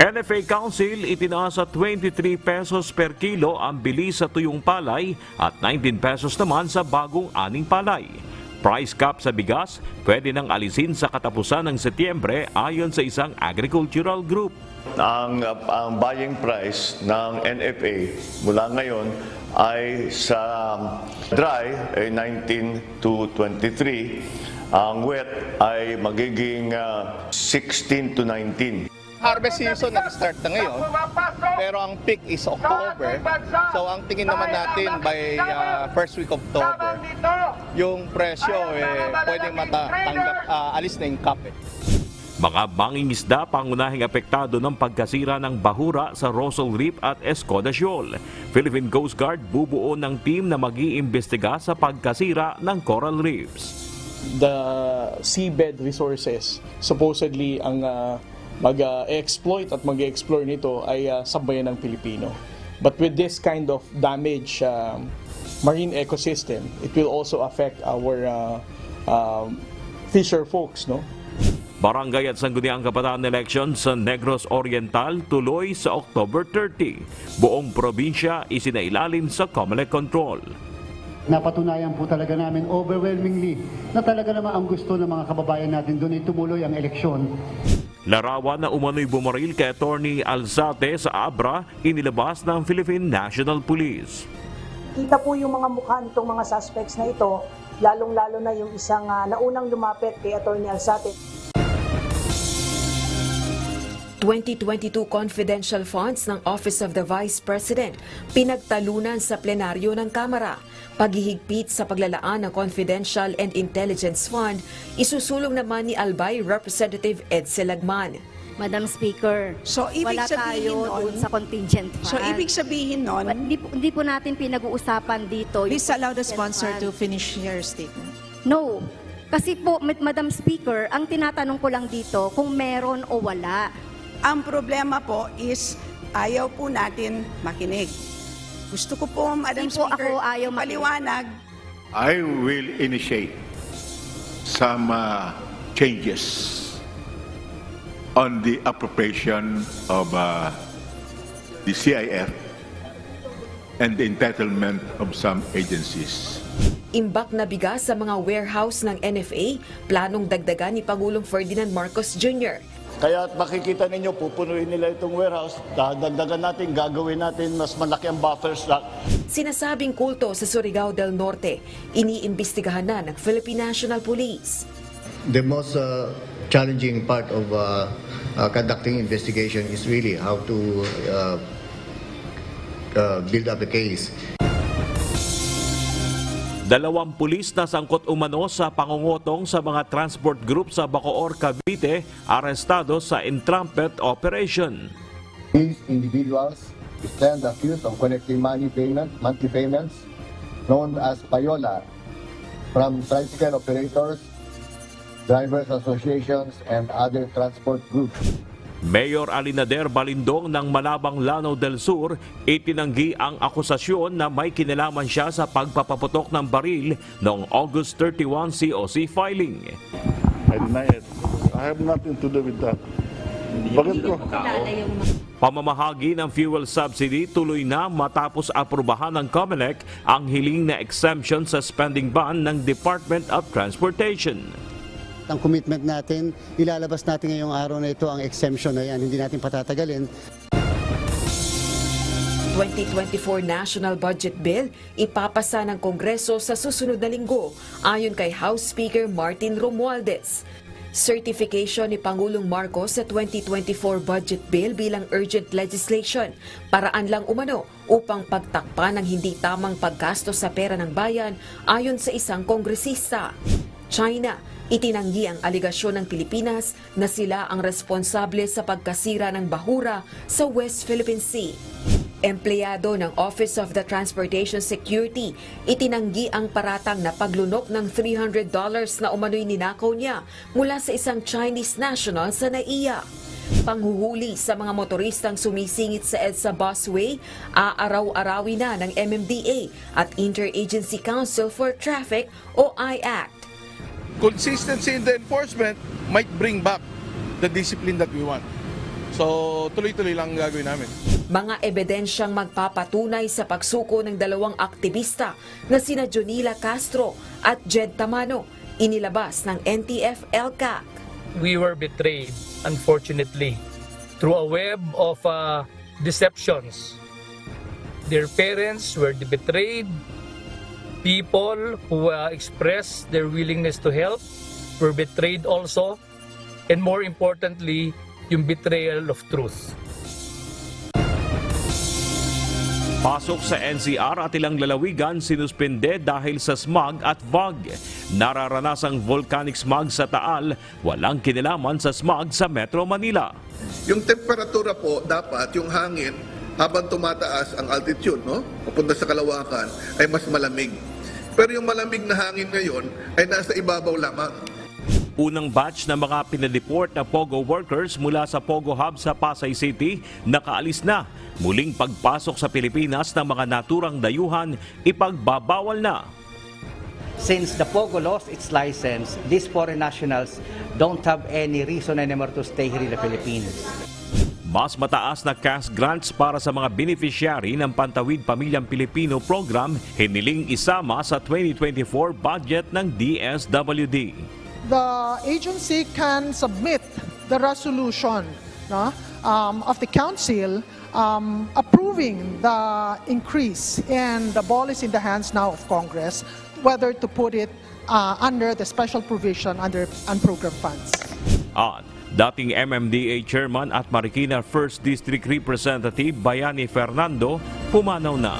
NFA Council itinaas sa 23 pesos per kilo ang bilis sa tuyong palay at 19 pesos naman sa bagong aning palay. Price cap sa bigas pwede nang alisin sa katapusan ng Setyembre ayon sa isang agricultural group. Ang buying price ng NFA mula ngayon ay sa dry ay 19 to 23, ang wet ay magiging 16 to 19. Harvest season nag-start na ngayon, pero ang peak is October. So ang tingin naman natin by first week of October, yung presyo pwedeng alis na yung cap. Mga mangingisda pangunahing apektado ng pagkasira ng bahura sa Rosal Reef at Escoda Shoal. Philippine Coast Guard bubuo ng team na mag-iimbestiga sa pagkasira ng coral reefs. The seabed resources, supposedly ang mag-exploit at mag-explore nito ay sambayan ng Pilipino. But with this kind of damage marine ecosystem, it will also affect our fisher folks, no? Barangay at Sangguniang Kabataan Elections sa Negros Oriental tuloy sa October 30. Buong probinsya isinailalim sa COMELEC control. Napatunayan po talaga namin overwhelmingly na talaga naman ang gusto ng mga kababayan natin doon ay tumuloy ang eleksyon. Larawan na umano'y bumaril kay Attorney Alzate sa Abra, inilabas ng Philippine National Police. Kita po yung mga mukha nitong mga suspects na ito, lalong-lalo na yung isang naunang lumapit kay Attorney Alzate. 2022 confidential funds ng Office of the Vice President pinagtalunan sa plenaryo ng Kamara. Paghihigpit sa paglalaan ng Confidential and Intelligence Fund, isusulong naman ni Albay Representative Ed Selagman. Madam Speaker, so, wala tayo doon sa contingent fund. So, ibig sabihin nun, hindi po natin pinag-uusapan dito. Please allow the sponsor to finish your statement. No. Kasi po, Madam Speaker, ang tinatanong ko lang dito kung meron o wala. Ang problema po is ayaw po natin makinig. Gusto ko po, Madam Speaker, paliwanag. I will initiate some changes on the appropriation of the CIF and the entitlement of some agencies. Imbak na bigas sa mga warehouse ng NFA, planong dagdagan ni Pangulong Ferdinand Marcos Jr. Kaya makikita ninyo, pupunuin nila itong warehouse, dagdagan natin, gagawin natin, mas malaki ang buffer stock. Sinasabing kulto sa Surigao del Norte, iniimbestigahan na ng Philippine National Police. The most challenging part of conducting investigation is really how to build up a case. 2 pulis na sangkot umano sa pangungutong sa mga transport group sa Bacoor, Cavite, arestado sa entrapment operation. These individuals stand accused of collecting monthly payments known as payola from tricycle operators, drivers associations, and other transport groups. Mayor Alinader Balindong ng Malabang, Lanao del Sur itinanggi ang akusasyon na may kinalaman siya sa pagpapaputok ng baril noong August 31 COC filing. I deny it. I have nothing to do with that. Bakit ko? Pamamahagi ng fuel subsidy tuloy na matapos aprubahan ng COMELEC ang hiling na exemption sa spending ban ng Department of Transportation. Ang commitment natin, ilalabas natin ngayong araw na ito ang exemption na yan, hindi natin patatagalin. 2024 National Budget Bill ipapasa ng Kongreso sa susunod na linggo ayon kay House Speaker Martin Romualdez. Certification ni Pangulong Marcos sa 2024 Budget Bill bilang urgent legislation, paraan lang umano upang pagtakpan ng hindi tamang paggastos sa pera ng bayan ayon sa isang kongresista. China, itinanggi ang aligasyon ng Pilipinas na sila ang responsable sa pagkasira ng bahura sa West Philippine Sea. Empleyado ng Office of the Transportation Security, itinanggi ang paratang na paglunok ng $300 na umano'y ninakaw niya mula sa isang Chinese national sa NAIA. Panghuhuli sa mga motoristang sumisingit sa EDSA Busway, aaraw-arawin na ng MMDA at Interagency Council for Traffic o IACT. Consistency in the enforcement might bring back the discipline that we want. So tuloy-tuloy lang gagawin namin. Mga ebidensyang magpapatunay sa pagsuko ng dalawang aktivista na sina Jonila Castro at Jed Tamano, inilabas ng NTF-ELCAC. We were betrayed, unfortunately, through a web of deceptions. Their parents were betrayed. People who expressed their willingness to help were betrayed also. And more importantly, yung betrayal of truth. Pasok sa NCR at ilang lalawigan sinuspende dahil sa smog at fog. Nararanasang volcanic smog sa Taal, walang kinalaman sa smog sa Metro Manila. Yung temperatura po, dapat yung hangin habang tumataas ang altitude, no? Papunta sa kalawakan, ay mas malamig. Pero yung malamig na hangin ngayon ay nasa ibabaw lamang. Unang batch na mga pinadeport na POGO workers mula sa POGO Hub sa Pasay City nakaalis na. Muling pagpasok sa Pilipinas ng mga naturang dayuhan, ipagbabawal na. Since the POGO lost its license, these foreign nationals don't have any reason anymore to stay here in the Philippines. Mas mataas na cash grants para sa mga beneficiary ng Pantawid Pamilyang Pilipino program hiniling isama sa 2024 budget ng DSWD. The agency can submit the resolution of the council approving the increase, and the ball is in the hands now of Congress whether to put it under the special provision under unprogrammed funds. At dating MMDA Chairman at Marikina 1st District Representative Bayani Fernando pumanaw na.